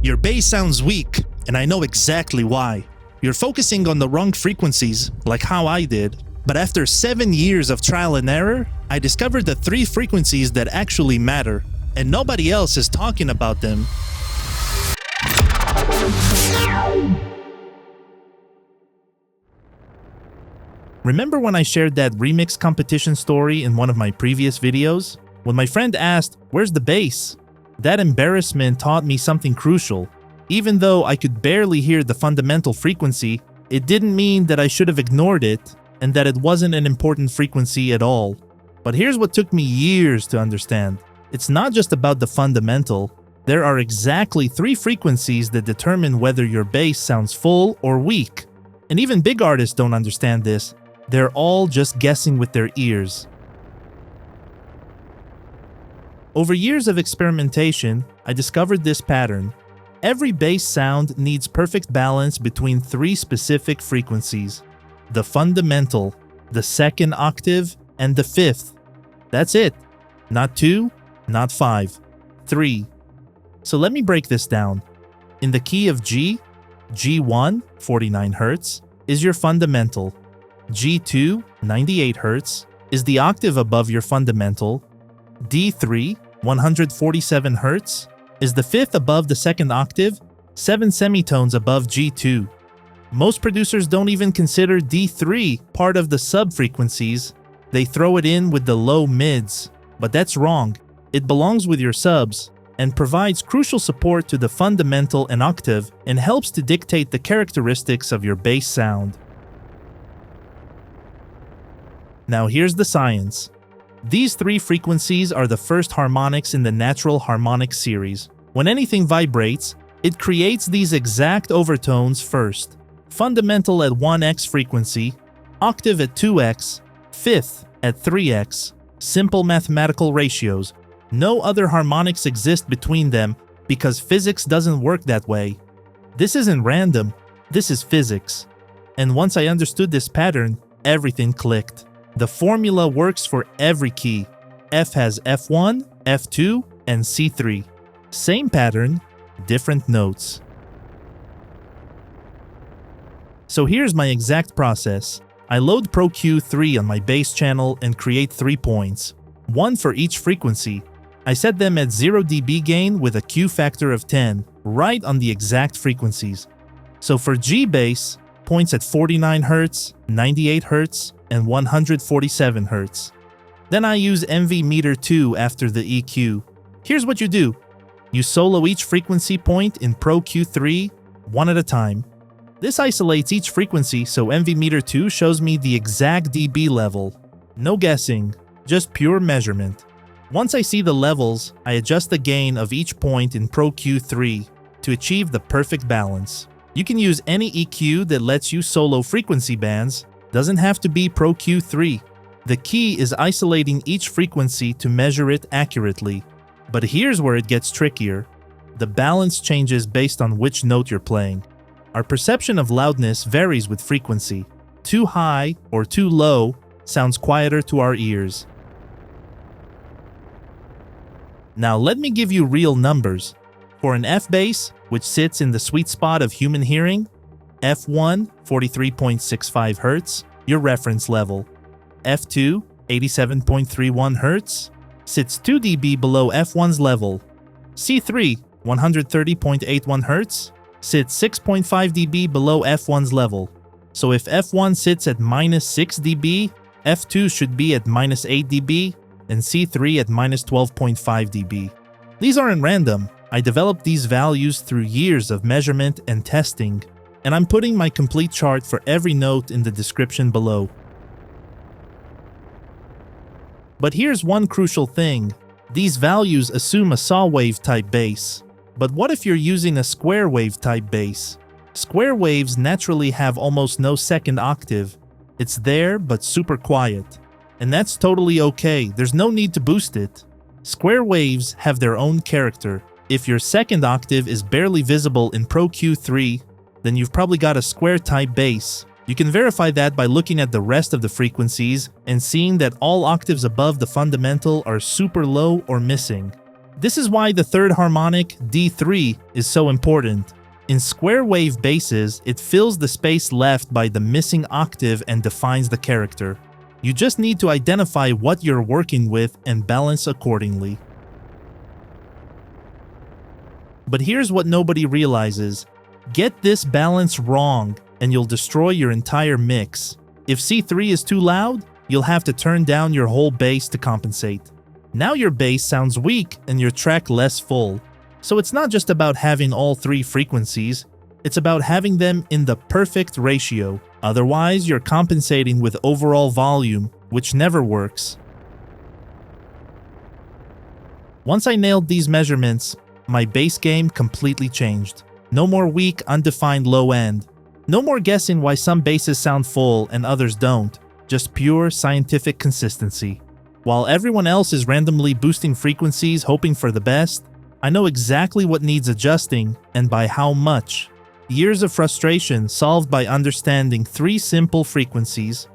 Your bass sounds weak, and I know exactly why. You're focusing on the wrong frequencies, like how I did, but after 7 years of trial and error, I discovered the 3 frequencies that actually matter, and nobody else is talking about them. Remember when I shared that remix competition story in one of my previous videos? When my friend asked, "Where's the bass?" That embarrassment taught me something crucial. Even though I could barely hear the fundamental frequency, it didn't mean that I should have ignored it and that it wasn't an important frequency at all. But here's what took me years to understand. It's not just about the fundamental. There are exactly 3 frequencies that determine whether your bass sounds full or weak. And even big artists don't understand this. They're all just guessing with their ears. Over years of experimentation, I discovered this pattern. Every bass sound needs perfect balance between 3 specific frequencies: the fundamental, the 2nd octave, and the 5th. That's it. Not 2, not 5, 3. So let me break this down. In the key of G, G1, 49 Hz, is your fundamental. G2, 98 Hz, is the octave above your fundamental. D3, 147 Hz, is the 5th above the 2nd octave, 7 semitones above G2. Most producers don't even consider D3 part of the sub-frequencies. They throw it in with the low mids, but that's wrong. It belongs with your subs and provides crucial support to the fundamental and octave and helps to dictate the characteristics of your bass sound. Now here's the science. These 3 frequencies are the first harmonics in the natural harmonic series. When anything vibrates, it creates these exact overtones first. Fundamental at 1x frequency, octave at 2x, 5th at 3x. Simple mathematical ratios. No other harmonics exist between them because physics doesn't work that way. This isn't random, this is physics. And once I understood this pattern, everything clicked. The formula works for every key. F has F1, F2, and C3. Same pattern, different notes. So here's my exact process. I load Pro Q3 on my bass channel and create 3 points, 1 for each frequency. I set them at 0 dB gain with a Q factor of 10, right on the exact frequencies. So for G bass, points at 49 Hz, 98 Hz, and 147 Hz. Then I use MV meter 2 after the EQ. Here's what you do. You solo each frequency point in Pro Q3 one at a time. This isolates each frequency so MV meter 2 shows me the exact dB level. No guessing, just pure measurement. Once I see the levels, I adjust the gain of each point in Pro Q3 to achieve the perfect balance. You can use any EQ that lets you solo frequency bands. Doesn't have to be Pro Q3. The key is isolating each frequency to measure it accurately. But here's where it gets trickier. The balance changes based on which note you're playing. Our perception of loudness varies with frequency. Too high or too low sounds quieter to our ears. Now let me give you real numbers. For an F bass, which sits in the sweet spot of human hearing, F1, 43.65 Hz, your reference level. F2, 87.31 Hz, sits 2 dB below F1's level. C3, 130.81 Hz, sits 6.5 dB below F1's level. So if F1 sits at minus 6 dB, F2 should be at minus 8 dB, and C3 at minus 12.5 dB. These aren't random. I developed these values through years of measurement and testing, and I'm putting my complete chart for every note in the description below. But here's one crucial thing. These values assume a saw wave type bass. But what if you're using a square wave type bass? Square waves naturally have almost no 2nd octave. It's there, but super quiet. And that's totally okay, there's no need to boost it. Square waves have their own character. If your 2nd octave is barely visible in Pro Q3, then you've probably got a square type bass. You can verify that by looking at the rest of the frequencies and seeing that all octaves above the fundamental are super low or missing. This is why the third harmonic, D3, is so important. In square wave basses, it fills the space left by the missing octave and defines the character. You just need to identify what you're working with and balance accordingly. But here's what nobody realizes. Get this balance wrong and you'll destroy your entire mix. If C3 is too loud, you'll have to turn down your whole bass to compensate. Now your bass sounds weak and your track less full. So it's not just about having all three frequencies, it's about having them in the perfect ratio. Otherwise, you're compensating with overall volume, which never works. Once I nailed these measurements, my bass game completely changed. No more weak, undefined low end. No more guessing why some basses sound full and others don't. Just pure scientific consistency. While everyone else is randomly boosting frequencies hoping for the best, I know exactly what needs adjusting and by how much. Years of frustration solved by understanding three simple frequencies.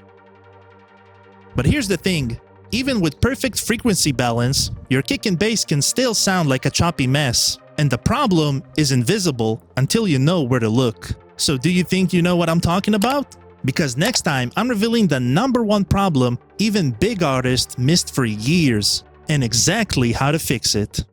But here's the thing, even with perfect frequency balance, your kick and bass can still sound like a choppy mess. And the problem is invisible until you know where to look. So do you think you know what I'm talking about? Because next time I'm revealing the #1 problem even big artists missed for years and exactly how to fix it.